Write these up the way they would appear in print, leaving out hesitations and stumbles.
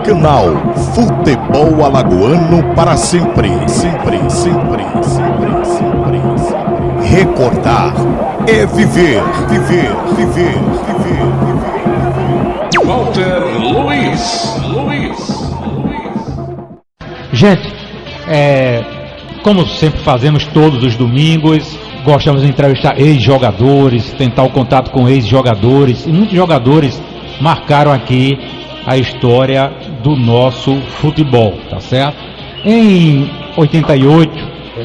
Canal Futebol Alagoano para sempre, sempre, sempre, sempre, sempre. Recordar é viver, viver, viver, viver, viver. Walter Luiz. Gente, como sempre fazemos todos os domingos, gostamos de entrevistar ex-jogadores, tentar o contato com ex-jogadores, e muitos jogadores marcaram aqui a história do nosso futebol, tá certo? Em 88,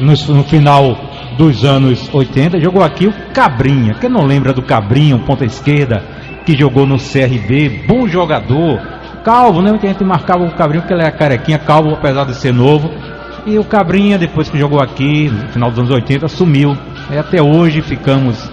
no final dos anos 80, jogou aqui o Cabrinha. Quem não lembra do Cabrinha, um ponta esquerda, que jogou no CRB, bom jogador, calvo, né? Muita gente marcava o Cabrinha porque ele é carequinha, calvo, apesar de ser novo. E o Cabrinha, depois que jogou aqui, no final dos anos 80, sumiu. E até hoje ficamos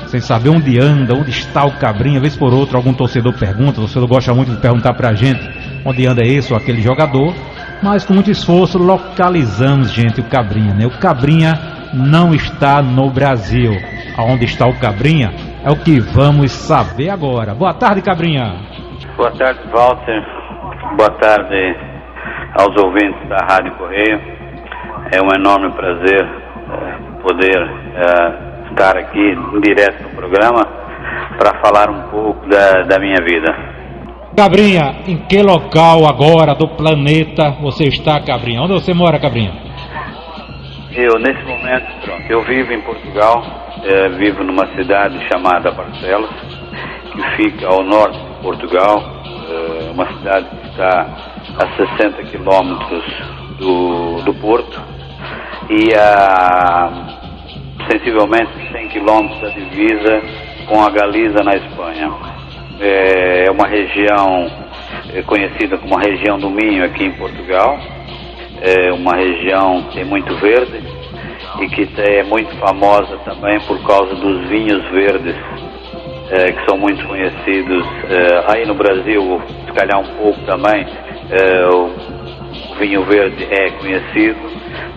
sem saber onde anda, onde está o Cabrinha. Vez por outra, algum torcedor pergunta, o torcedor gosta muito de perguntar pra gente onde anda esse ou aquele jogador. Mas com muito esforço localizamos, gente, o Cabrinha, né? O Cabrinha não está no Brasil. Aonde está o Cabrinha é o que vamos saber agora. Boa tarde, Cabrinha. Boa tarde, Walter. Boa tarde aos ouvintes da Rádio Correio. É um enorme prazer poder estar aqui direto no programa para falar um pouco da minha vida. Cabrinha, em que local agora do planeta você está, Cabrinha? Onde você mora, Cabrinha? Eu, nesse momento, eu vivo em Portugal, vivo numa cidade chamada Barcelos, que fica ao norte de Portugal, uma cidade que está a 60 quilômetros do Porto e a sensivelmente 100 quilômetros da divisa com a Galiza na Espanha. É uma região conhecida como a região do Minho aqui em Portugal. É uma região que tem muito verde e que é muito famosa também por causa dos vinhos verdes, que são muito conhecidos aí no Brasil, se calhar um pouco também. O vinho verde é conhecido,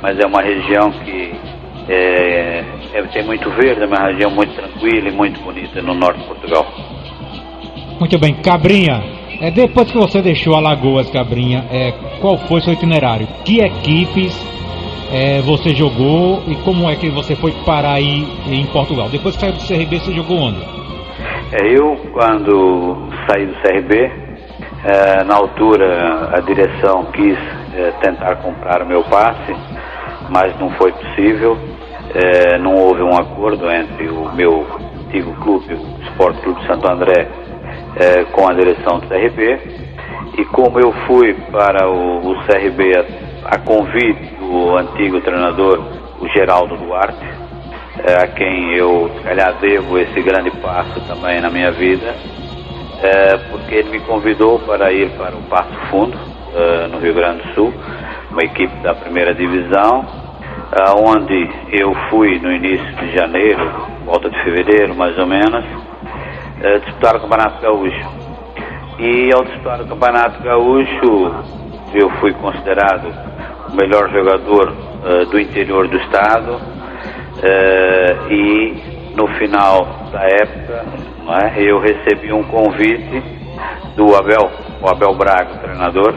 mas é uma região que tem muito verde, é uma região muito tranquila e muito bonita no norte de Portugal. Muito bem, Cabrinha, depois que você deixou Alagoas, Cabrinha, qual foi seu itinerário? Que equipes você jogou e como é que você foi parar aí em Portugal? Depois que saiu do CRB, você jogou onde? Eu, quando saí do CRB, na altura a direção quis tentar comprar o meu passe, mas não foi possível. Não houve um acordo entre o meu antigo clube, o Sport Clube de Santo André, com a direção do CRB, e como eu fui para o CRB a convite do antigo treinador, o Geraldo Duarte, a quem eu, se calhar, devo esse grande passo também na minha vida, porque ele me convidou para ir para o Passo Fundo, no Rio Grande do Sul, uma equipe da primeira divisão, onde eu fui no início de janeiro, volta de fevereiro mais ou menos, disputar o Campeonato Gaúcho. E ao disputar o Campeonato Gaúcho, eu fui considerado o melhor jogador do interior do estado, e no final da época, eu recebi um convite do Abel Braga, treinador,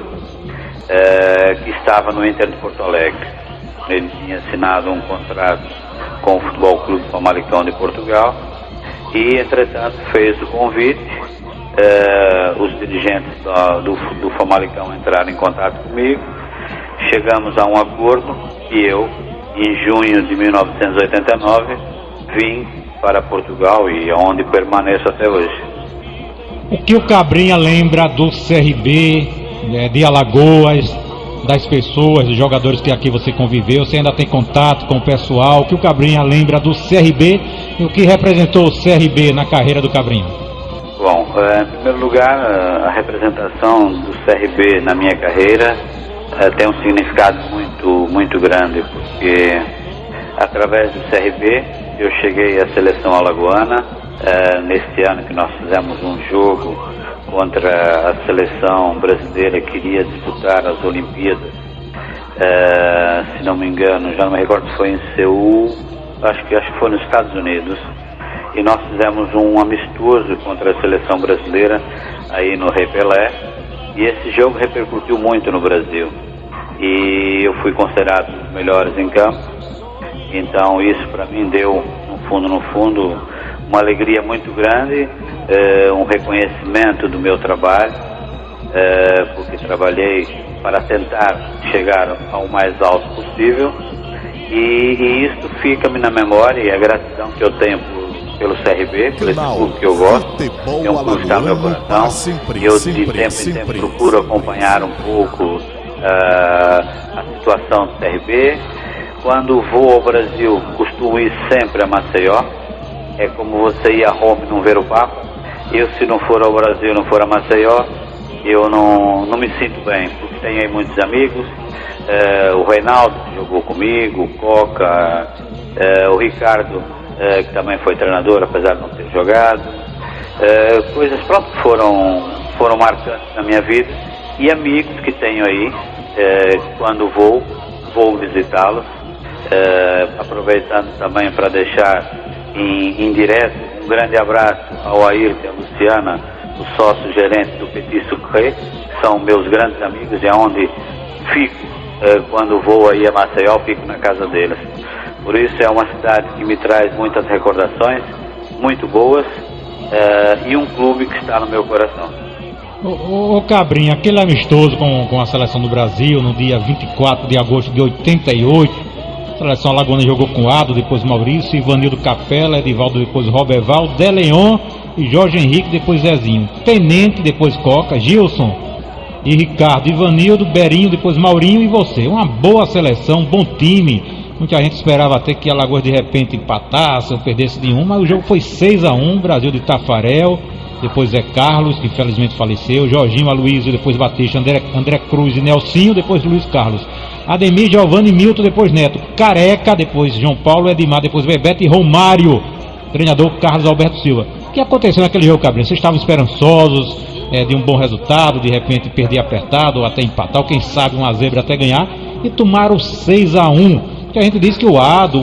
que estava no Inter de Porto Alegre. Ele tinha assinado um contrato com o Futebol Clube Famalicão de Portugal e, entretanto, fez o convite. Os dirigentes do Famalicão entraram em contato comigo, chegamos a um acordo e eu, em junho de 1989, vim para Portugal e onde permaneço até hoje. O que o Cabrinha lembra do CRB, de Alagoas, das pessoas, dos jogadores que aqui você conviveu? Você ainda tem contato com o pessoal? O que o Cabrinha lembra do CRB e o que representou o CRB na carreira do Cabrinha? Bom, em primeiro lugar, a representação do CRB na minha carreira tem um significado muito grande, porque através do CRB eu cheguei à seleção alagoana. Neste ano que nós fizemos um jogo contra a seleção brasileira que iria disputar as Olimpíadas, se não me engano, já não me recordo se foi em Seul, acho que foi nos Estados Unidos, e nós fizemos um amistoso contra a seleção brasileira aí no Rei Pelé, e esse jogo repercutiu muito no Brasil, e eu fui considerado um dos melhores em campo. Então isso para mim deu, no fundo, uma alegria muito grande, um reconhecimento do meu trabalho, porque trabalhei para tentar chegar ao mais alto possível, e isso fica-me na memória, e a gratidão que eu tenho pelo CRB, por esse clube que eu gosto, é um clube que está no meu coração, e eu de tempo em tempo procuro acompanhar um pouco a situação do CRB. Quando vou ao Brasil, costumo ir sempre a Maceió. É como você ir a Roma e não ver o Papa. Eu, se não for ao Brasil, não for a Maceió, eu não me sinto bem, porque tenho aí muitos amigos, o Reinaldo, que jogou comigo, o Coca, o Ricardo, que também foi treinador, apesar de não ter jogado. Coisas próprias foram marcantes na minha vida, e amigos que tenho aí, quando vou visitá-los, aproveitando também para deixar em direto um grande abraço ao Ayrton e à Luciana, o sócio-gerente do Petit Sucre, que são meus grandes amigos, e onde fico quando vou aí a Maceió, fico na casa deles. Por isso é uma cidade que me traz muitas recordações muito boas, e um clube que está no meu coração. Ô Cabrinha, aquele amistoso com a seleção do Brasil no dia 24 de agosto de 88, a seleção alagoana jogou com Ado, depois Maurício, Ivanildo Capela, Edivaldo, depois Roberval, Deleon e Jorge Henrique, depois Zezinho, Tenente, depois Coca, Gilson e Ricardo, Ivanildo, Berinho, depois Maurinho e você. Uma boa seleção, um bom time. Muita gente esperava até que Alagoas de repente empatasse ou perdesse de 1, mas o jogo foi 6-1, Brasil de Tafarel, depois Zé Carlos, que infelizmente faleceu, Jorginho, Aloysio, depois Batista, André Cruz e Nelsinho, depois Luiz Carlos, Ademir, Giovanni, Milton, depois Neto, Careca, depois João Paulo, Edmar, depois Bebeto e Romário, treinador Carlos Alberto Silva. O que aconteceu naquele jogo, Cabrinha? Vocês estavam esperançosos de um bom resultado, de repente perder apertado, ou até empatar, ou quem sabe uma zebra até ganhar, e tomaram 6-1, que a gente disse que o Ado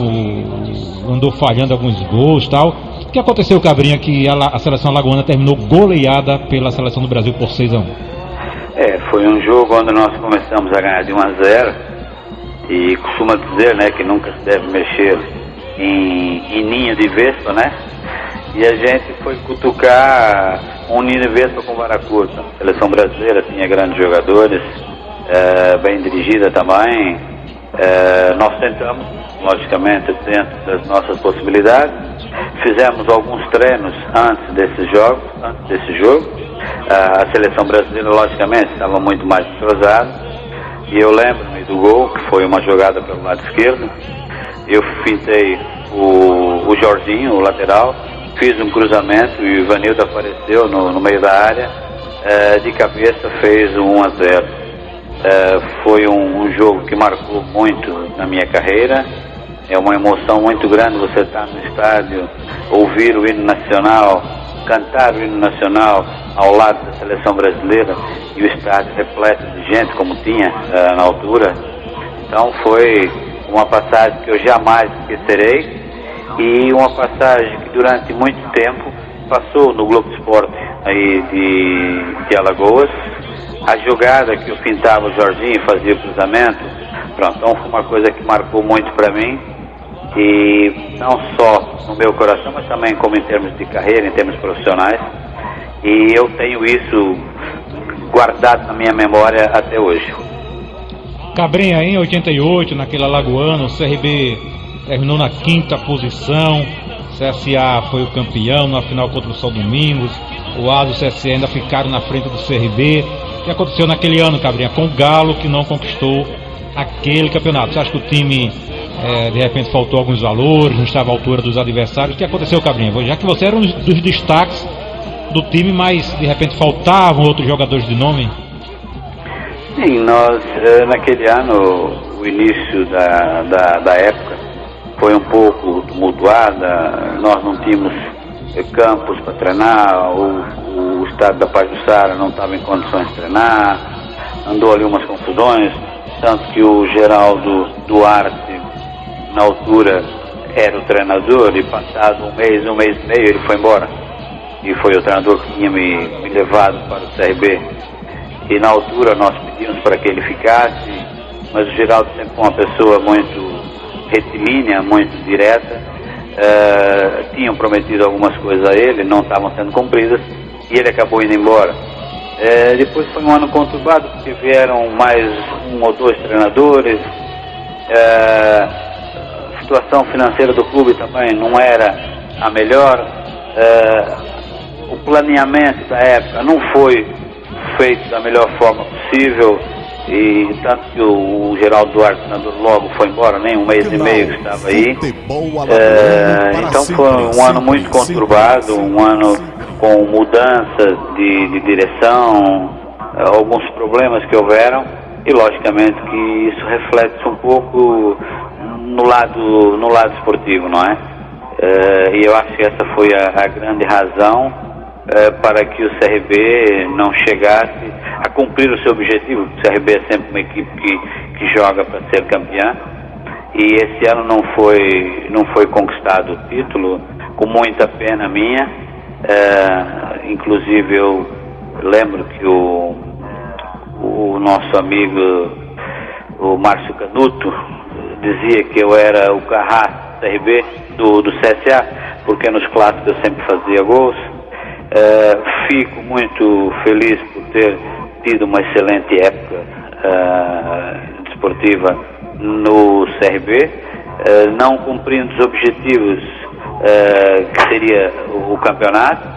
andou falhando alguns gols e tal. O que aconteceu, Cabrinha, que a seleção alagoana terminou goleada pela seleção do Brasil por 6-1? Foi um jogo onde nós começamos a ganhar de 1-0, e costuma dizer, né, que nunca se deve mexer em ninho de vespa, né? E a gente foi cutucar um ninho de vespa com vara curta. A seleção brasileira tinha grandes jogadores, bem dirigida também. Nós tentamos, logicamente, dentro das nossas possibilidades. Fizemos alguns treinos antes desse jogo. A seleção brasileira, logicamente, estava muito mais entrosada. E eu lembro-me do gol, que foi uma jogada pelo lado esquerdo. Eu fintei o Jorginho, o lateral, fiz um cruzamento e o Ivanildo apareceu no meio da área, de cabeça fez um 1-0. Foi um jogo que marcou muito na minha carreira. É uma emoção muito grande você estar no estádio, ouvir o hino nacional, cantar o hino nacional ao lado da seleção brasileira, e o estádio repleto de gente como tinha na altura. Então foi uma passagem que eu jamais esquecerei, e uma passagem que durante muito tempo passou no Globo Esporte aí de Alagoas. A jogada que eu pintava o Jorginho e fazia o cruzamento, pronto, então foi uma coisa que marcou muito para mim, e não só no meu coração, mas também como em termos de carreira, em termos profissionais, e eu tenho isso guardado na minha memória até hoje. Cabrinha, em 88, naquele alagoano, o CRB terminou na 5ª posição, CSA foi o campeão na final contra o São Domingos, o Ado e o CSA ainda ficaram na frente do CRB. O que aconteceu naquele ano, Cabrinha, com o Galo, que não conquistou aquele campeonato? Você acha que o time, de repente, faltou alguns valores, não estava à altura dos adversários? O que aconteceu, Cabrinha? Já que você era um dos destaques do time, mas de repente faltavam outros jogadores de nome? Sim, nós, naquele ano, o início da época foi um pouco tumultuada. Nós não tínhamos campos para treinar, o estado da Pajuçara não estava em condições de treinar, andou ali umas confusões, tanto que o Geraldo Duarte, na altura, era o treinador, e passado um mês e meio, ele foi embora. E foi o treinador que tinha me levado para o CRB. E na altura nós pedimos para que ele ficasse, mas o Geraldo sempre foi uma pessoa muito retilínea, muito direta. Tinham prometido algumas coisas a ele, não estavam sendo cumpridas, e ele acabou indo embora. Depois foi um ano conturbado, porque vieram mais um ou dois treinadores. A situação financeira do clube também não era a melhor. O planeamento da época não foi feito da melhor forma possível, e tanto que o Geraldo Duarte, treinador, logo foi embora, nem um mês e meio que estava aí. Então foi um ano muito conturbado, um ano com mudanças de direção, alguns problemas que houveram, e logicamente que isso reflete um pouco no lado esportivo, não é? E eu acho que essa foi a grande razão para que o CRB não chegasse a cumprir o seu objetivo. O CRB é sempre uma equipe que joga para ser campeã, e esse ano não foi conquistado o título, com muita pena minha. Inclusive eu lembro que o nosso amigo, o Márcio Canuto, dizia que eu era o Carrasco do CRB, do CSA, porque nos clássicos eu sempre fazia gols. Fico muito feliz por ter tido uma excelente época desportiva no CRB, não cumprindo os objetivos que seria o campeonato,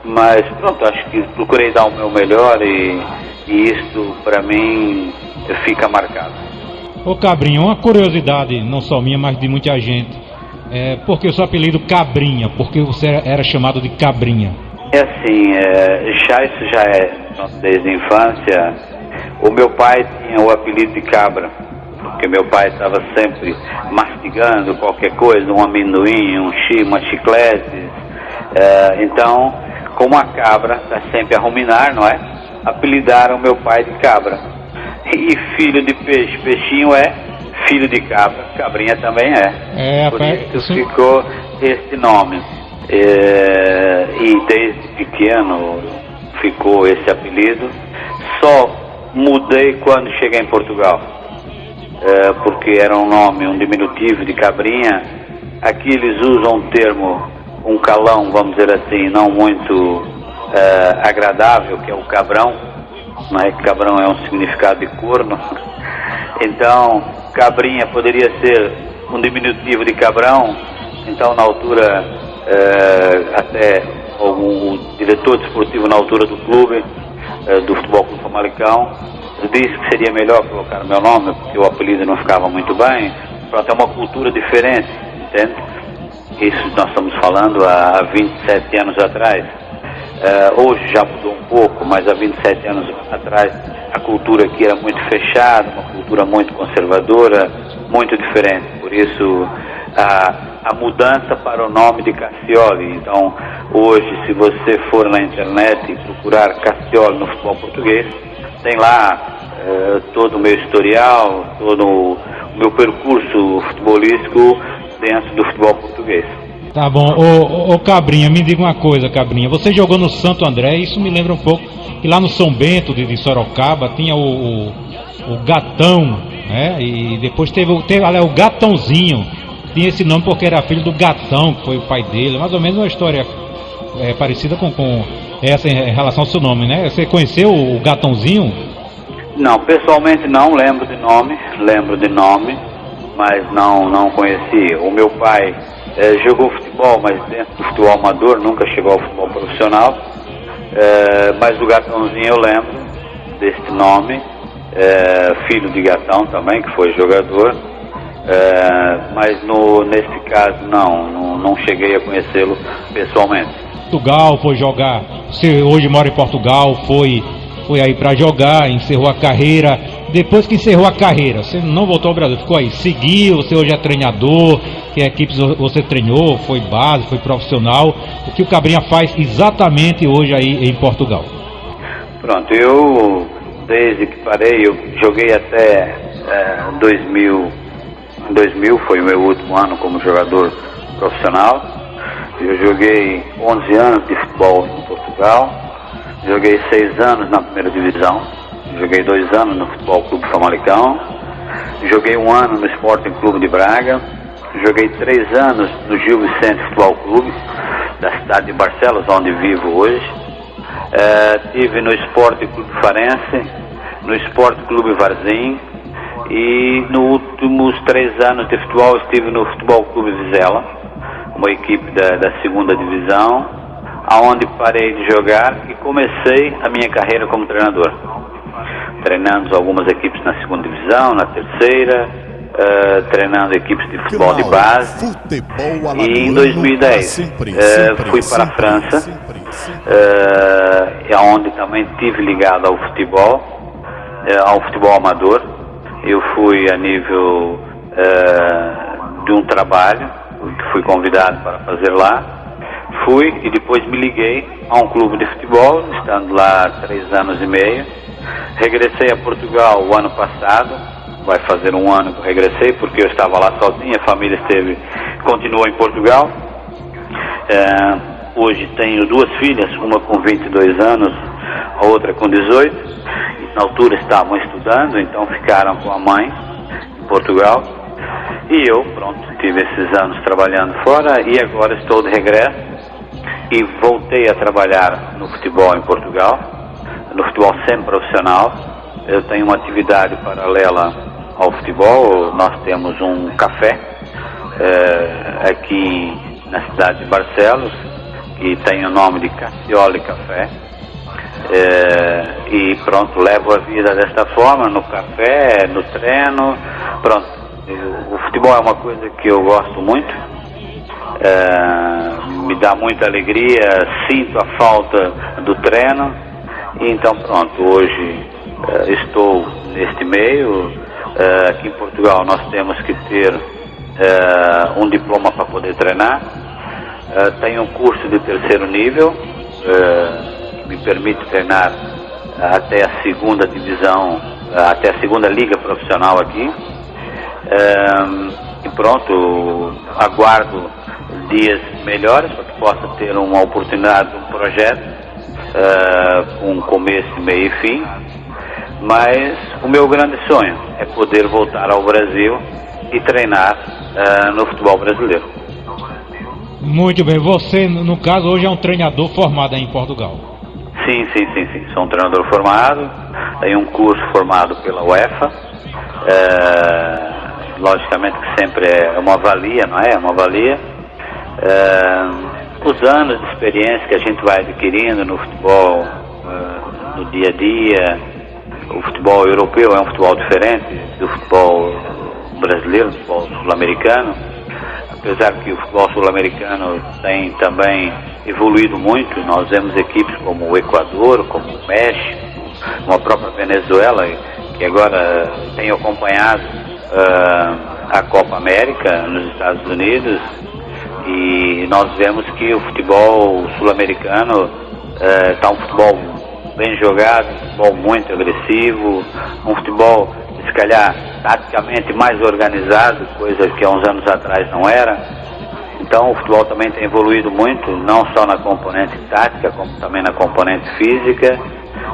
mas pronto, acho que procurei dar o meu melhor, e isto para mim fica marcado. Ô Cabrinha, uma curiosidade, não só minha, mas de muita gente, porque o seu apelido Cabrinha, porque você era chamado de Cabrinha? É assim, isso já é desde a infância. O meu pai tinha o apelido de Cabra, porque meu pai estava sempre mastigando qualquer coisa, um amendoim, uma chiclete. Então, como a cabra está sempre a ruminar, não é? Apelidaram meu pai de Cabra. E filho de peixe, peixinho é filho de cabra, cabrinha também é. Por isso ficou esse nome. E desde pequeno ficou esse apelido. Só mudei quando cheguei em Portugal, porque era um nome, um diminutivo de cabrinha. Aqui eles usam um termo, um calão, vamos dizer assim, não muito agradável, que é o cabrão, não é? Cabrão é um significado de corno. Então cabrinha poderia ser um diminutivo de cabrão. Então na altura até o diretor desportivo na altura do clube, do Futebol Clube Famalicão, disse que seria melhor colocar o meu nome, porque o apelido não ficava muito bem. Pronto, é uma cultura diferente, entende? Isso nós estamos falando há 27 anos atrás. Hoje já mudou um pouco, mas há 27 anos atrás a cultura aqui era muito fechada, uma cultura muito conservadora, muito diferente. Por isso a mudança para o nome de Cassioli. Então hoje, se você for na internet e procurar Cassioli no futebol português, tem lá todo o meu historial, todo o meu percurso futebolístico dentro do futebol português. Tá bom. Ô Cabrinha, me diga uma coisa, Cabrinha. Você jogou no Santo André, isso me lembra um pouco que lá no São Bento de Sorocaba tinha o Gatão, né? E depois teve o Gatãozinho. Tinha esse nome porque era filho do Gatão, que foi o pai dele. Mais ou menos uma história parecida com essa em relação ao seu nome, né? Você conheceu o Gatãozinho? Não, pessoalmente não, lembro de nome, mas não conheci. O meu pai jogou futebol, mas dentro do futebol amador, nunca chegou ao futebol profissional. Mas do Gatãozinho eu lembro desse nome, filho de Gatão também, que foi jogador. Mas nesse caso não cheguei a conhecê-lo pessoalmente. Portugal, foi jogar, você hoje mora em Portugal, foi aí para jogar, encerrou a carreira. Depois que encerrou a carreira, você não voltou ao Brasil, ficou aí, seguiu, você hoje é treinador, que equipes você treinou, foi base, foi profissional. O que o Cabrinha faz exatamente hoje aí em Portugal? Pronto, eu desde que parei, eu joguei até 2000, Em 2000 foi o meu último ano como jogador profissional. Eu joguei 11 anos de futebol em Portugal. Joguei 6 anos na primeira divisão. Joguei 2 anos no Futebol Clube Famalicão. Joguei 1 ano no Sporting Clube de Braga. Joguei 3 anos no Gil Vicente Futebol Clube, da cidade de Barcelos, onde vivo hoje. Estive no Sporting Clube Farense, no Sporting Clube Varzim, e nos últimos 3 anos de futebol estive no Futebol Clube Vizela, uma equipe da segunda divisão, aonde parei de jogar e comecei a minha carreira como treinador, treinando algumas equipes na segunda divisão, na terceira, treinando equipes de futebol de base. E em 2010 fui para a França, onde também estive ligado ao futebol amador. Eu fui a nível de um trabalho, fui convidado para fazer lá. Fui e depois me liguei a um clube de futebol, estando lá 3 anos e meio. Regressei a Portugal o ano passado. Vai fazer 1 ano que eu regressei, porque eu estava lá sozinho, a família continuou em Portugal. Hoje tenho 2 filhas, uma com 22 anos, a outra com 18. Na altura estavam estudando, então ficaram com a mãe em Portugal. E eu, tive esses anos trabalhando fora e agora estou de regresso e voltei a trabalhar no futebol em Portugal, no futebol semi-profissional. Eu tenho uma atividade paralela ao futebol. Nós temos um café aqui na cidade de Barcelos, que tem o nome de Cassioli Café, e levo a vida desta forma, no café, no treino. O futebol é uma coisa que eu gosto muito, me dá muita alegria, sinto a falta do treino, e então hoje estou neste meio. Aqui em Portugal nós temos que ter um diploma para poder treinar. Tenho um curso de 3º nível que me permite treinar até a segunda divisão, até a segunda liga profissional aqui. Aguardo dias melhores para que possa ter uma oportunidade de um projeto com começo, meio e fim. Mas o meu grande sonho é poder voltar ao Brasil e treinar no futebol brasileiro. Muito bem, você no caso hoje é um treinador formado aí em Portugal? Sim, sou um treinador formado, tenho um curso formado pela UEFA, logicamente que sempre é uma valia, não é? É uma valia. Os anos de experiência que a gente vai adquirindo no futebol, no dia a dia. O futebol europeu é um futebol diferente do futebol brasileiro, do futebol sul-americano. Apesar que o futebol sul-americano tem também evoluído muito, nós vemos equipes como o Equador, como o México, como a própria Venezuela, que agora tem acompanhado a Copa América nos Estados Unidos, e nós vemos que o futebol sul-americano está um futebol bem jogado, um futebol muito agressivo, um futebol, se calhar, taticamente mais organizado, coisa que há uns anos atrás não era. Então o futebol também tem evoluído muito, não só na componente tática, como também na componente física.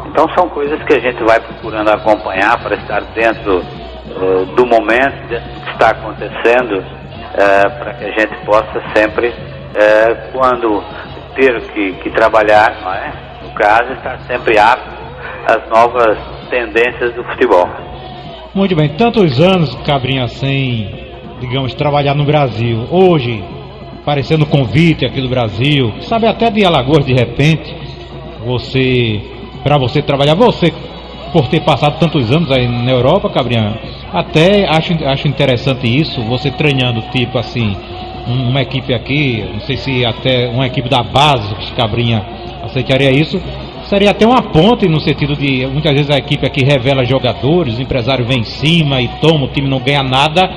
Então são coisas que a gente vai procurando acompanhar para estar dentro do momento, dentro do que está acontecendo, para que a gente possa sempre, quando ter que trabalhar, não é? No caso, estar sempre apto às novas tendências do futebol. Muito bem, tantos anos, Cabrinha, sem, digamos, trabalhar no Brasil. Hoje, aparecendo convite aqui do Brasil, sabe, até de Alagoas, de repente, para você trabalhar, você, por ter passado tantos anos aí na Europa, Cabrinha, até acho interessante isso, você treinando, tipo assim, uma equipe aqui, não sei se até uma equipe da base, Cabrinha aceitaria isso, seria até uma ponte no sentido de, muitas vezes a equipe aqui revela jogadores, o empresário vem em cima e toma, o time não ganha nada.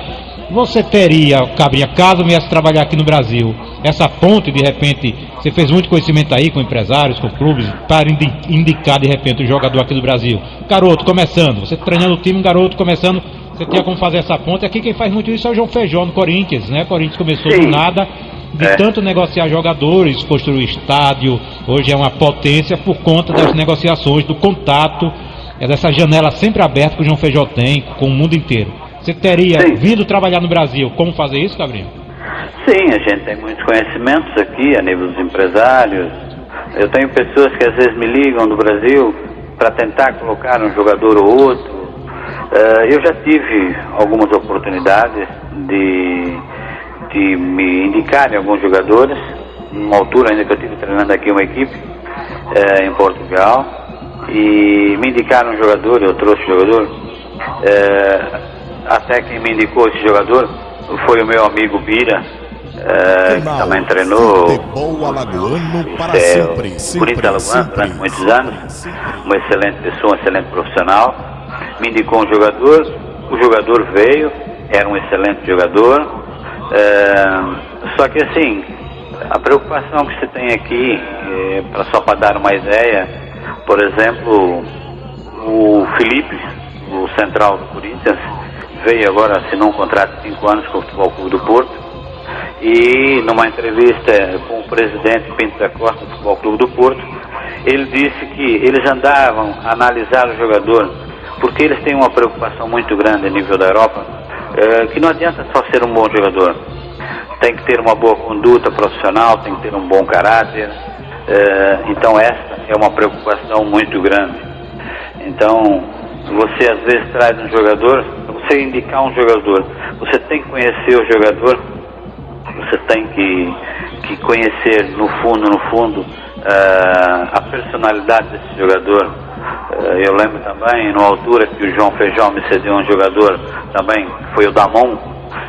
Você teria, Cabrinha, caso viesse trabalhar aqui no Brasil, essa ponte, de repente, você fez muito conhecimento aí com empresários, com clubes, para indicar de repente o jogador aqui do Brasil, garoto começando, você treinando o time, um garoto começando, Você tinha como fazer essa ponte. Aqui quem faz muito isso é o João Feijó no Corinthians, né? O Corinthians começou do nada, de tanto negociar jogadores, construir estádio, hoje é uma potência por conta das negociações, do contato, dessa janela sempre aberta que o João Feijó tem com o mundo inteiro. Você teria vindo trabalhar no Brasil, como fazer isso, Gabriel? Sim, a gente tem muitos conhecimentos aqui a nível dos empresários. Eu tenho pessoas que às vezes me ligam do Brasil para tentar colocar um jogador ou outro. Eu já tive algumas oportunidades de me indicarem alguns jogadores, numa altura ainda que eu estive treinando aqui uma equipe em Portugal, e me indicaram um jogador, eu trouxe o jogador, até quem me indicou esse jogador foi o meu amigo Bira, que também treinou Futebol alagoano para sempre, Corinthians Alagoano durante muitos anos, uma excelente pessoa, um excelente profissional. Me indicou um jogador, o jogador veio, era um excelente jogador, só que assim, a preocupação que você tem aqui, só para dar uma ideia, por exemplo, o Felipe, o central do Corinthians, veio agora, assinou um contrato de 5 anos com o Futebol Clube do Porto, e numa entrevista com o presidente Pinto da Costa do Futebol Clube do Porto, ele disse que eles andavam a analisar o jogador, porque eles têm uma preocupação muito grande a nível da Europa, que não adianta só ser um bom jogador, tem que ter uma boa conduta profissional, tem que ter um bom caráter, então essa é uma preocupação muito grande. Então, você às vezes traz um jogador, para você indicar um jogador, você tem que conhecer o jogador, você tem que conhecer no fundo, a personalidade desse jogador. Eu lembro também, numa altura que o João Feijó me cedeu um jogador também, que foi o Damon,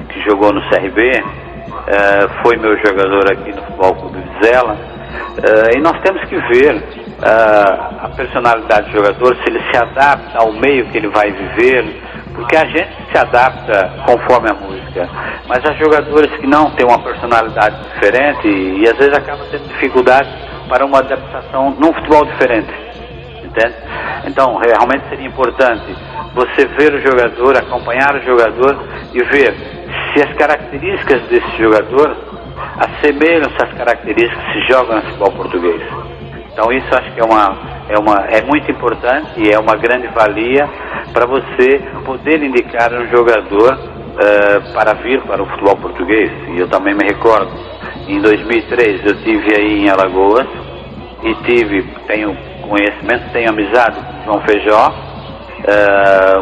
que jogou no CRB, foi meu jogador aqui no Futebol Clube Vizela, e nós temos que ver a personalidade do jogador, se ele se adapta ao meio que ele vai viver, porque a gente se adapta conforme a música, mas há jogadores que não têm uma personalidade diferente e às vezes acabam tendo dificuldade para uma adaptação num futebol diferente, entende? Então realmente seria importante você ver o jogador, acompanhar o jogador e ver se as características desse jogador assemelham-se às características que se jogam no futebol português. Então isso acho que é muito importante e é uma grande valia para você poder indicar um jogador para vir para o futebol português. E eu também me recordo, em 2003 eu estive aí em Alagoas e tenho conhecimento, tenho amizade com o João Feijó,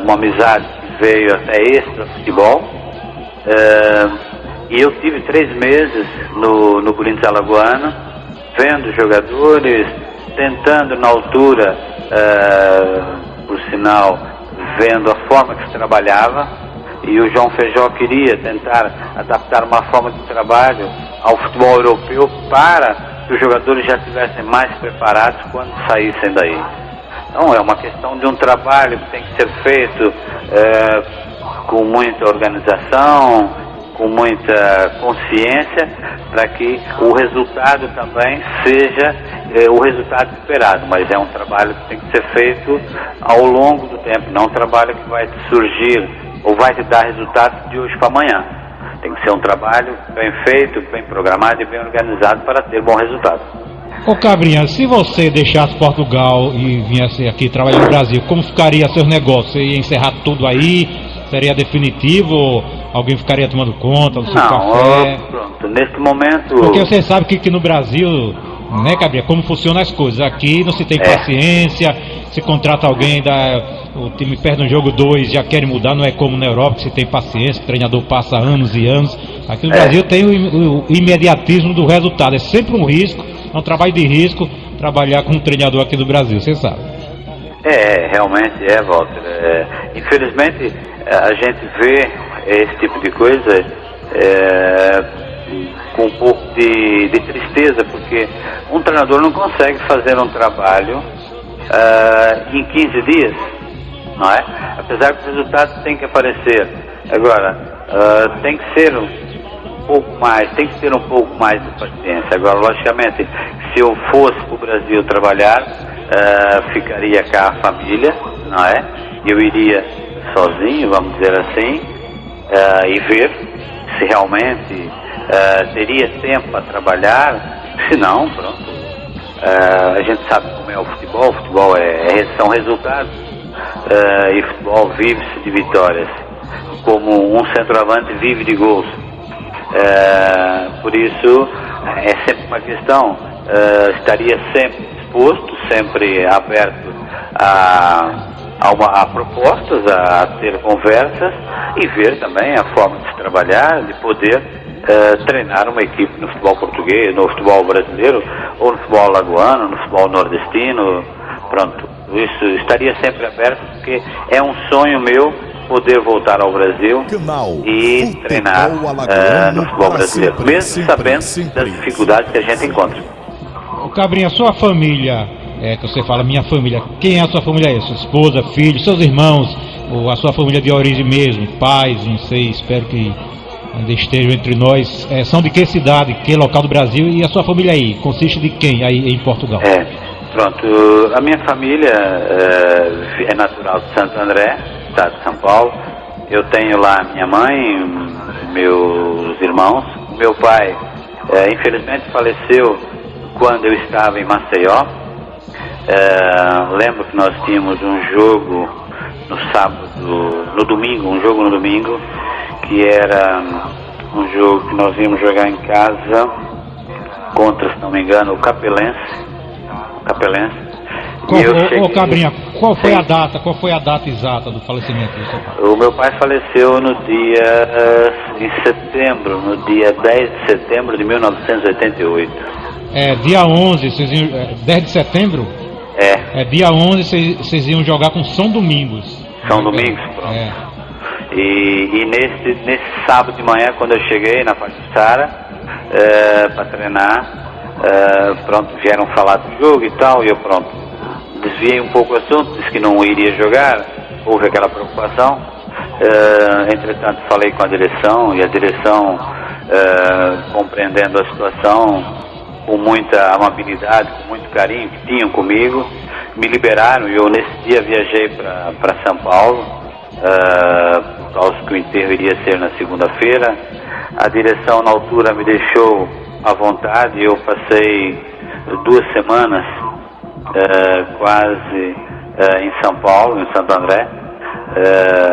uma amizade que veio até extra futebol, e eu tive 3 meses no Corinthians Alagoano, vendo jogadores, tentando na altura, por sinal, vendo a forma que se trabalhava, e o João Feijó queria tentar adaptar uma forma de trabalho ao futebol europeu para que os jogadores já estivessem mais preparados quando saíssem daí. Então é uma questão de um trabalho que tem que ser feito com muita organização, com muita consciência, para que o resultado também seja o resultado esperado, mas é um trabalho que tem que ser feito ao longo do tempo, não um trabalho que vai surgir ou vai te dar resultado de hoje para amanhã. Tem que ser um trabalho bem feito, bem programado e bem organizado para ter bom resultado. Ô Cabrinha, se você deixasse Portugal e viesse aqui trabalhar no Brasil, como ficaria seus negócios? Você ia encerrar tudo aí? Seria definitivo ou alguém ficaria tomando conta do seu café? Pronto, nesse momento... Porque você sabe que no Brasil, né, Cabrinha, como funcionam as coisas. Aqui não se tem paciência, se contrata alguém, o time perde um jogo 2, já querem mudar, não é como na Europa, que se tem paciência, o treinador passa anos e anos. Aqui no Brasil tem o imediatismo do resultado, é sempre um risco, é um trabalho de risco trabalhar com um treinador aqui do Brasil, você sabe. Realmente Walter. Infelizmente, a gente vê esse tipo de coisa com um pouco de tristeza, porque um treinador não consegue fazer um trabalho em 15 dias, não é? Apesar que o resultado tem que aparecer. Agora, tem que ser um pouco mais de paciência. Agora, logicamente, se eu fosse para o Brasil trabalhar, ficaria cá a família, não é? Eu iria sozinho, vamos dizer assim, e ver se realmente teria tempo para trabalhar. Se não, pronto. A gente sabe como é o futebol são resultados, e futebol vive-se de vitórias, como um centroavante vive de gols. Por isso, é sempre uma questão, estaria sempre disposto, sempre aberto a propostas, a ter conversas e ver também a forma de se trabalhar, de poder treinar uma equipe no futebol português, no futebol brasileiro, ou no futebol alagoano, no futebol nordestino. Pronto, isso estaria sempre aberto, porque é um sonho meu poder voltar ao Brasil e treinar no futebol brasileiro, mesmo sabendo das dificuldades que a gente encontra. Cabrinha, sua família, que você fala minha família, quem é a sua família aí? Sua esposa, filhos, seus irmãos, ou a sua família de origem mesmo, pais, não sei, espero que ainda estejam entre nós, são de que cidade, que local do Brasil, e a sua família aí, consiste de quem aí em Portugal? Pronto, a minha família é natural de Santo André, estado de São Paulo. Eu tenho lá minha mãe, meus irmãos. Meu pai, infelizmente, faleceu quando eu estava em Maceió. Lembro que nós tínhamos um jogo no domingo, que era um jogo que nós íamos jogar em casa contra, se não me engano, o Capelense. Cabrinha, qual foi a data exata do falecimento do seu pai? O meu pai faleceu no dia 10 de setembro de 1988. Dia 11, 10 de setembro? Dia 11 vocês iam jogar com São Domingos. São Domingos, pronto. E nesse sábado de manhã, quando eu cheguei na Pajuçara para treinar, pronto, vieram falar do jogo e tal, e eu desviei um pouco o assunto, disse que não iria jogar, houve aquela preocupação. Entretanto, falei com a direção, e a direção, compreendendo a situação, com muita amabilidade, com muito carinho que tinham comigo, me liberaram, e eu nesse dia viajei para São Paulo, por causa que o enterro iria ser na segunda-feira. A direção na altura me deixou à vontade, eu passei 2 semanas quase em São Paulo, em Santo André,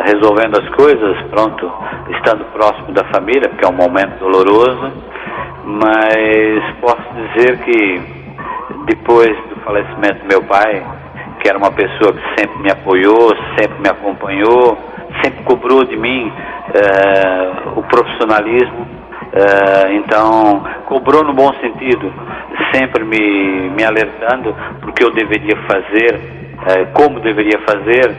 resolvendo as coisas, pronto, estando próximo da família, porque é um momento doloroso, mas posso dizer que depois do falecimento do meu pai, que era uma pessoa que sempre me apoiou, sempre me acompanhou, sempre cobrou de mim o profissionalismo, então cobrou no bom sentido, sempre me alertando porque eu deveria fazer, como deveria fazer.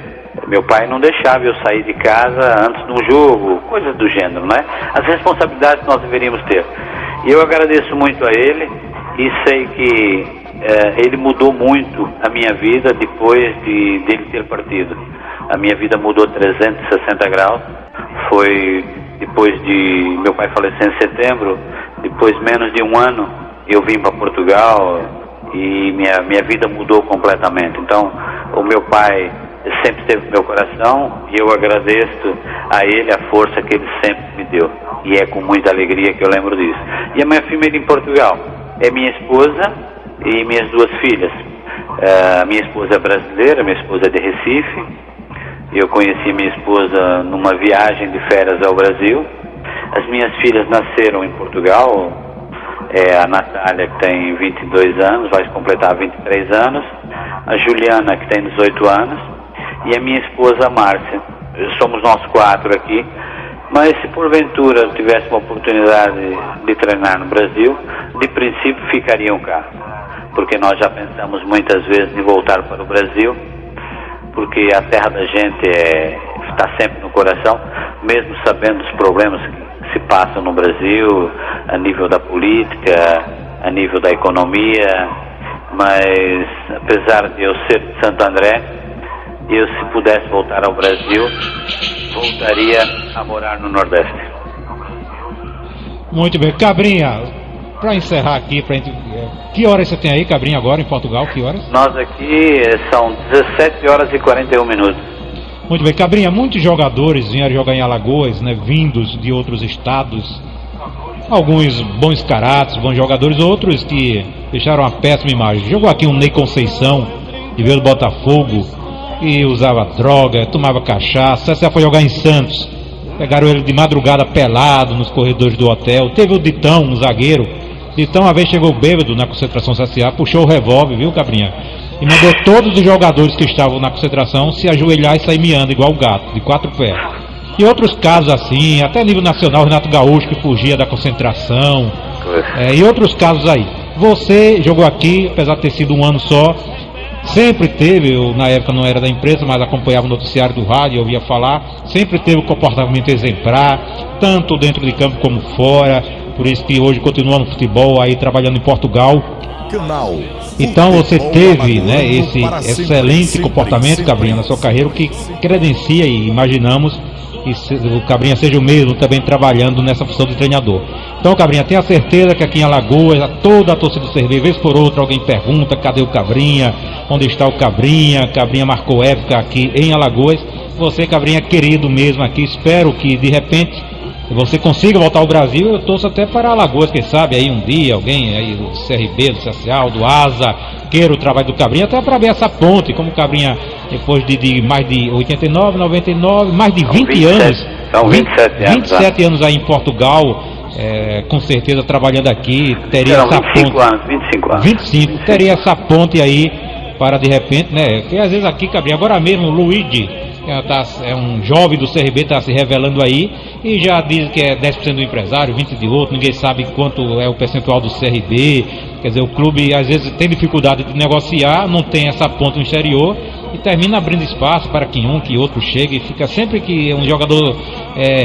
Meu pai não deixava eu sair de casa antes de um jogo, coisas do gênero, né? As responsabilidades que nós deveríamos ter. E eu agradeço muito a ele e sei que ele mudou muito a minha vida depois dele ter partido. A minha vida mudou 360 graus. Foi depois de meu pai falecer em setembro, depois menos de um ano, eu vim para Portugal e minha vida mudou completamente. Então, o meu pai sempre esteve no meu coração e eu agradeço a ele a força que ele sempre me deu. E é com muita alegria que eu lembro disso. E a minha família em Portugal é minha esposa e minhas 2 filhas. Minha esposa é brasileira, minha esposa é de Recife. Eu conheci minha esposa numa viagem de férias ao Brasil. As minhas filhas nasceram em Portugal. A Natália, que tem 22 anos, vai completar 23 anos. A Juliana, que tem 18 anos. E a minha esposa, Márcia. Somos nós 4 aqui. Mas se porventura eu tivesse uma oportunidade de treinar no Brasil, de princípio ficariam cá. Porque nós já pensamos muitas vezes em voltar para o Brasil, porque a terra da gente está sempre no coração, mesmo sabendo os problemas que se passam no Brasil, a nível da política, a nível da economia, mas apesar de eu ser de Santo André, eu, se pudesse voltar ao Brasil, voltaria a morar no Nordeste. Muito bem. Cabrinha, para encerrar aqui, que horas você tem aí, Cabrinha, agora em Portugal? Que horas? Nós aqui são 17 horas e 41 minutos. Muito bem, Cabrinha, muitos jogadores vieram jogar em Alagoas, né, vindos de outros estados. Alguns bons caráteres, bons jogadores, outros que deixaram uma péssima imagem. Jogou aqui um Ney Conceição, que veio do Botafogo, e usava droga, tomava cachaça. Você foi jogar em Santos, pegaram ele de madrugada pelado nos corredores do hotel. Teve o Ditão, um zagueiro. Ditão uma vez chegou bêbado na concentração CSA, puxou o revólver, viu, Cabrinha? E mandou todos os jogadores que estavam na concentração se ajoelhar e sair miando igual o gato, de 4 pés. E outros casos assim, até nível nacional, Renato Gaúcho que fugia da concentração, e outros casos aí. Você jogou aqui, apesar de ter sido um ano só, sempre teve, eu na época não era da imprensa, mas acompanhava o noticiário do rádio, eu ouvia falar, sempre teve um comportamento exemplar, tanto dentro de campo como fora, por isso que hoje continua no futebol, aí trabalhando em Portugal. Então você teve, né, esse excelente comportamento, Cabrinha, na sua carreira, o que credencia e imaginamos que o Cabrinha seja o mesmo também trabalhando nessa função de treinador. Então, Cabrinha, tenha certeza que aqui em Alagoas, toda a torcida do CRB, vez por outra alguém pergunta, cadê o Cabrinha, onde está o Cabrinha? Cabrinha marcou época aqui em Alagoas. Você, Cabrinha, querido mesmo aqui, espero que de repente você consiga voltar ao Brasil. Eu torço até para Alagoas, quem sabe aí um dia alguém aí do CRB, do CSA, do ASA, queira o trabalho do Cabrinha, até para ver essa ponte, como o Cabrinha, depois de mais de 89, 99, mais de 20 anos, são 27 anos aí em Portugal, com certeza trabalhando aqui, teria essa 25 ponte. anos, 25 anos. 25, teria essa ponte aí, para de repente, né, que às vezes aqui, Cabrinha, agora mesmo o Luigi, é um jovem do CRB, está se revelando aí e já diz que é 10% do empresário, 20% de outro, ninguém sabe quanto é o percentual do CRB. Quer dizer, o clube às vezes tem dificuldade de negociar, não tem essa ponta no exterior e termina abrindo espaço para que um, que outro chegue. Fica sempre que um jogador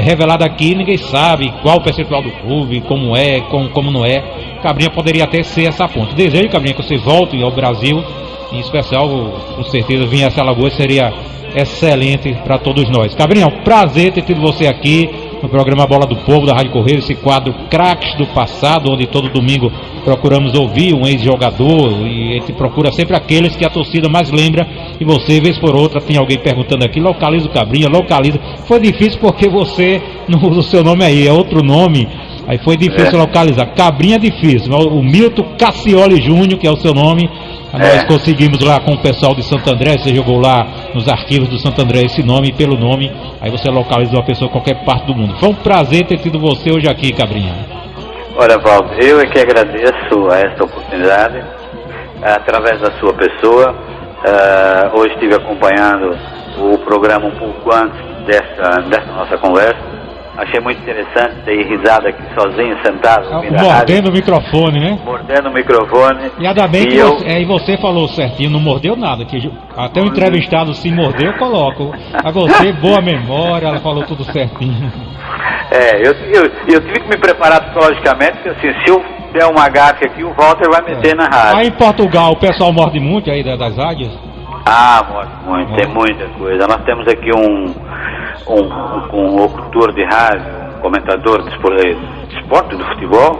revelado aqui, ninguém sabe qual o percentual do clube, como é, como não é. Cabrinha poderia até ser essa ponta. Desejo, Cabrinha, que você volte ao Brasil, em especial, com certeza, vir a Alagoas seria excelente para todos nós. Cabrinha, é um prazer ter tido você aqui no programa Bola do Povo da Rádio Correio, esse quadro Craques do Passado, onde todo domingo procuramos ouvir um ex-jogador e a gente procura sempre aqueles que a torcida mais lembra. E você, vez por outra, tem alguém perguntando aqui, localiza o Cabrinha, localiza. Foi difícil porque você não usa o seu nome aí, é outro nome, aí foi difícil localizar. Cabrinha é difícil, mas o Milton Cassioli Júnior, que é o seu nome, nós conseguimos lá com o pessoal de Santo André. Você jogou lá nos arquivos do Santo André esse nome, e pelo nome aí você localiza uma pessoa em qualquer parte do mundo. Foi um prazer ter tido você hoje aqui, Cabrinha. Olha, Valdo, eu é que agradeço a esta oportunidade, através da sua pessoa. Hoje estive acompanhando o programa um pouco antes desta nossa conversa. Achei muito interessante ter risada aqui sozinho, sentado. Mordendo o microfone, né? Mordendo o microfone. E ainda bem que você falou certinho, não mordeu nada. Que até o entrevistado se mordeu, eu coloco. A você, boa memória, ela falou tudo certinho. Eu tive que me preparar psicologicamente, porque assim, se eu der uma gafe aqui, o Walter vai meter na rádio. Aí em Portugal, o pessoal morde muito aí das rádios? Morde muito, tem muita coisa. Nós temos aqui um locutor de rádio, um comentador de esporte, do futebol,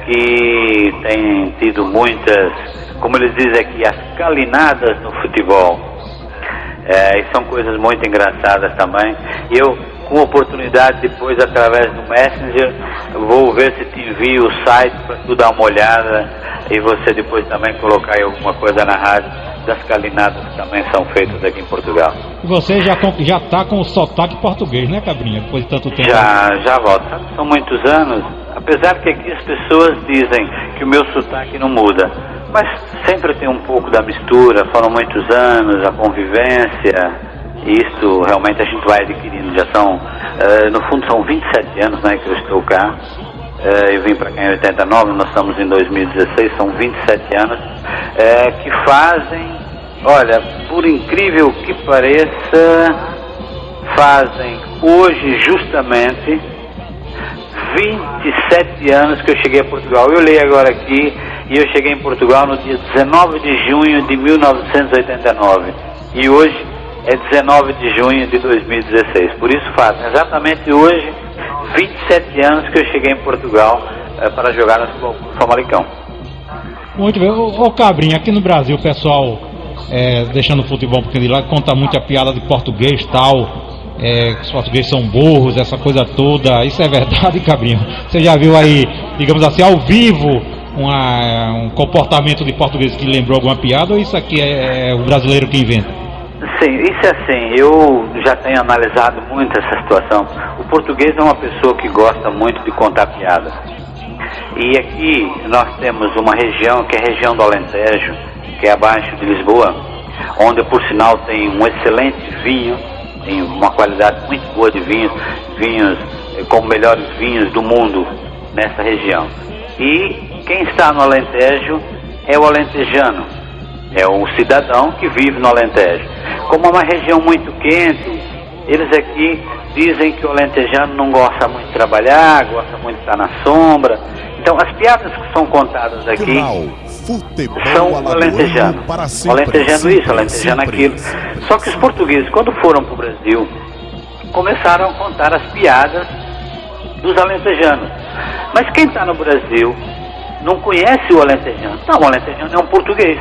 que tem tido muitas, como eles dizem aqui, as calinadas no futebol. E são coisas muito engraçadas também. Eu, com oportunidade, depois através do Messenger, vou ver se te envio o site para tu dar uma olhada e você depois também colocar aí alguma coisa na rádio das calinadas que também são feitas aqui em Portugal. E você já está com o sotaque português, né, Cabrinha? Depois de tanto tempo. Já volto. São muitos anos, apesar que aqui as pessoas dizem que o meu sotaque não muda, mas sempre tem um pouco da mistura. Foram muitos anos, a convivência. E isso realmente a gente vai adquirindo. Já são, no fundo são 27 anos, né, que eu estou cá. Eu vim para cá em 89, nós estamos em 2016, são 27 anos, que fazem, olha, por incrível que pareça, fazem hoje justamente 27 anos que eu cheguei a Portugal. Eu olhei agora aqui e eu cheguei em Portugal no dia 19 de junho de 1989 e hoje é 19 de junho de 2016. Por isso fazem exatamente hoje 27 anos que eu cheguei em Portugal para jogar no Famalicão. Muito bem. Ô Cabrinha, aqui no Brasil o pessoal deixando o futebol um pouquinho de lado, conta muita piada de português e tal, que os portugueses são burros, essa coisa toda. Isso é verdade, Cabrinho? Você já viu aí, digamos assim, ao vivo, um comportamento de português que lembrou alguma piada, ou isso aqui é o brasileiro que inventa? Sim, isso é assim, eu já tenho analisado muito essa situação. O português é uma pessoa que gosta muito de contar piada. E aqui nós temos uma região, que é a região do Alentejo, que é abaixo de Lisboa, onde por sinal tem um excelente vinho, tem uma qualidade muito boa de vinhos como melhores vinhos do mundo nessa região. E quem está no Alentejo é o alentejano, é o cidadão que vive no Alentejo. Como é uma região muito quente, eles aqui dizem que o alentejano não gosta muito de trabalhar, gosta muito de estar na sombra. Então as piadas que são contadas aqui são o alentejano. O alentejano isso, o alentejano aquilo. Só que os portugueses, quando foram para o Brasil, começaram a contar as piadas dos alentejanos. Mas quem está no Brasil não conhece o alentejano. Não, o alentejano é um português.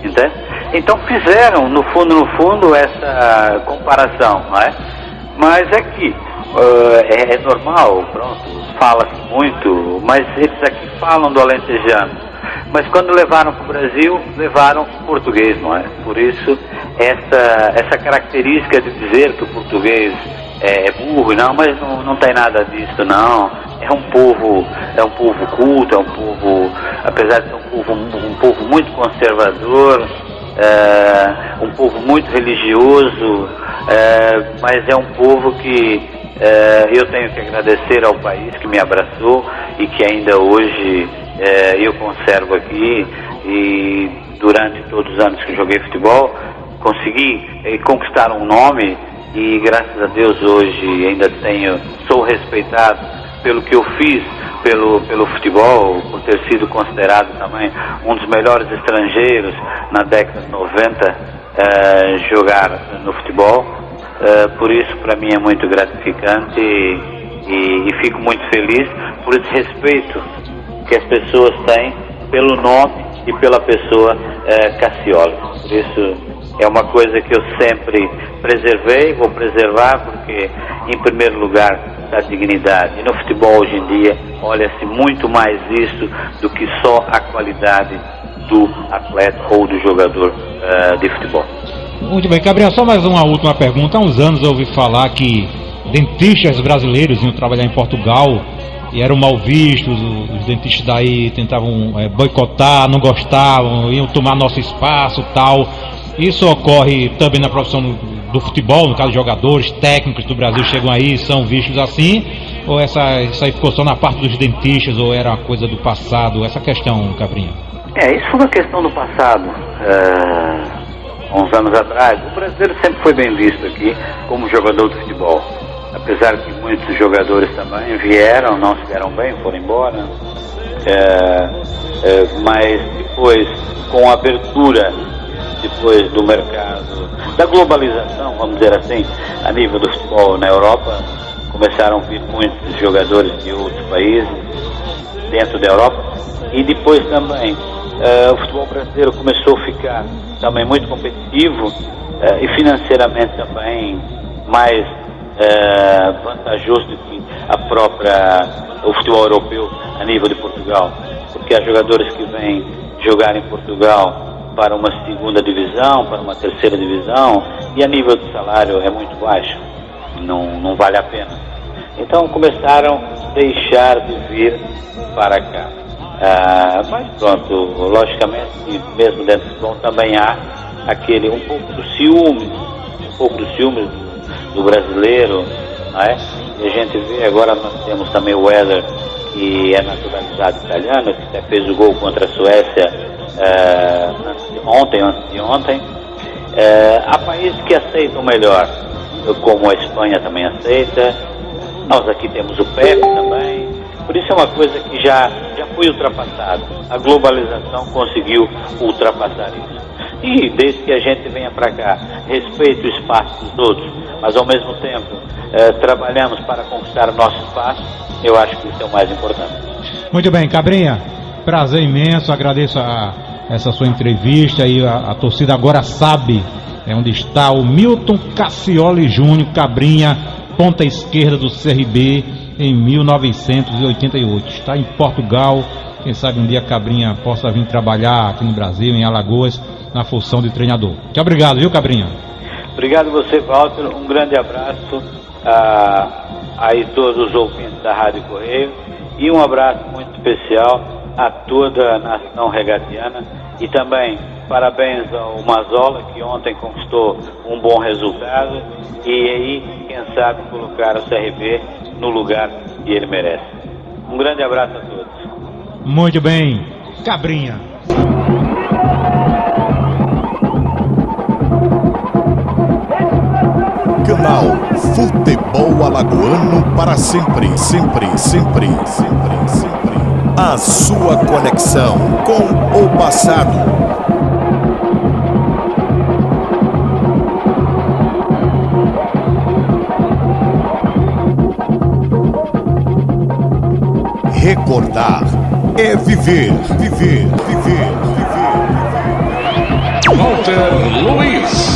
Entende? Então fizeram, no fundo, essa comparação, não é? Mas aqui, é normal, pronto, fala-se muito, mas eles aqui falam do alentejano. Mas quando levaram para o Brasil, levaram o português, não é? Por isso, essa característica de dizer que o português é burro, não, mas não tem nada disso, não. É um povo culto, é um povo, apesar de ser um povo muito conservador, um povo muito religioso, mas é um povo que eu tenho que agradecer ao país que me abraçou e que ainda hoje eu conservo aqui, e durante todos os anos que joguei futebol consegui conquistar um nome, e graças a Deus hoje ainda sou respeitado pelo que eu fiz pelo futebol, por ter sido considerado também um dos melhores estrangeiros na década de 90 jogar no futebol. Por isso para mim é muito gratificante e fico muito feliz por esse respeito que as pessoas têm pelo nome e pela pessoa Cassioli. Por isso é uma coisa que eu sempre preservei, vou preservar, porque em primeiro lugar a dignidade. E no futebol hoje em dia olha-se muito mais isso do que só a qualidade do atleta ou do jogador de futebol. Muito bem, Gabriel, só mais uma última pergunta. Há uns anos eu ouvi falar que dentistas brasileiros iam trabalhar em Portugal e eram mal vistos, os dentistas daí tentavam boicotar, não gostavam, iam tomar nosso espaço e tal. Isso ocorre também na profissão do futebol, no caso de jogadores, técnicos do Brasil chegam aí e são vistos assim, ou isso aí ficou só na parte dos dentistas, ou era uma coisa do passado, essa questão, Cabrinha? Isso foi uma questão do passado. Uns anos atrás, o brasileiro sempre foi bem visto aqui como jogador de futebol. Apesar que muitos jogadores também vieram, não se deram bem, foram embora. Mas depois, com a abertura depois do mercado, da globalização, vamos dizer assim, a nível do futebol na Europa, começaram a vir muitos jogadores de outros países dentro da Europa, e depois também o futebol brasileiro começou a ficar também muito competitivo e financeiramente também mais vantajoso do que o futebol europeu a nível de Portugal, porque há jogadores que vêm jogar em Portugal para uma segunda divisão, para uma terceira divisão, e a nível de salário é muito baixo, não vale a pena. Então começaram a deixar de vir para cá. Mas pronto, logicamente, mesmo dentro do futebol também há um pouco do ciúme do brasileiro, não é? E a gente vê, agora nós temos também o Éder, que é naturalizado italiano, que até fez o gol contra a Suécia antes de ontem. Há países que aceitam melhor, como a Espanha também aceita. Nós aqui temos o PEP também. Por isso é uma coisa que já foi ultrapassada. A globalização conseguiu ultrapassar isso. E desde que a gente venha para cá, respeite o espaço dos outros, mas ao mesmo tempo trabalhamos para conquistar o nosso espaço, eu acho que isso é o mais importante. Muito bem, Cabrinha, prazer imenso, agradeço a essa sua entrevista e a torcida agora sabe onde está o Milton Cassioli Júnior, Cabrinha, ponta esquerda do CRB em 1988. Está em Portugal. Quem sabe um dia a Cabrinha possa vir trabalhar aqui no Brasil, em Alagoas, na função de treinador. Muito obrigado, viu, Cabrinha? Obrigado a você, Walter. Um grande abraço a todos os ouvintes da Rádio Correio e um abraço muito especial a toda a nação regatiana e também parabéns ao Mazola, que ontem conquistou um bom resultado e aí, quem sabe, colocar o CRB no lugar que ele merece. Um grande abraço a todos. Muito bem, Cabrinha. Canal Futebol Alagoano para sempre, sempre, sempre, sempre, sempre. A sua conexão com o passado. Recordar é viver, viver, viver, viver, viver. Walter Luiz.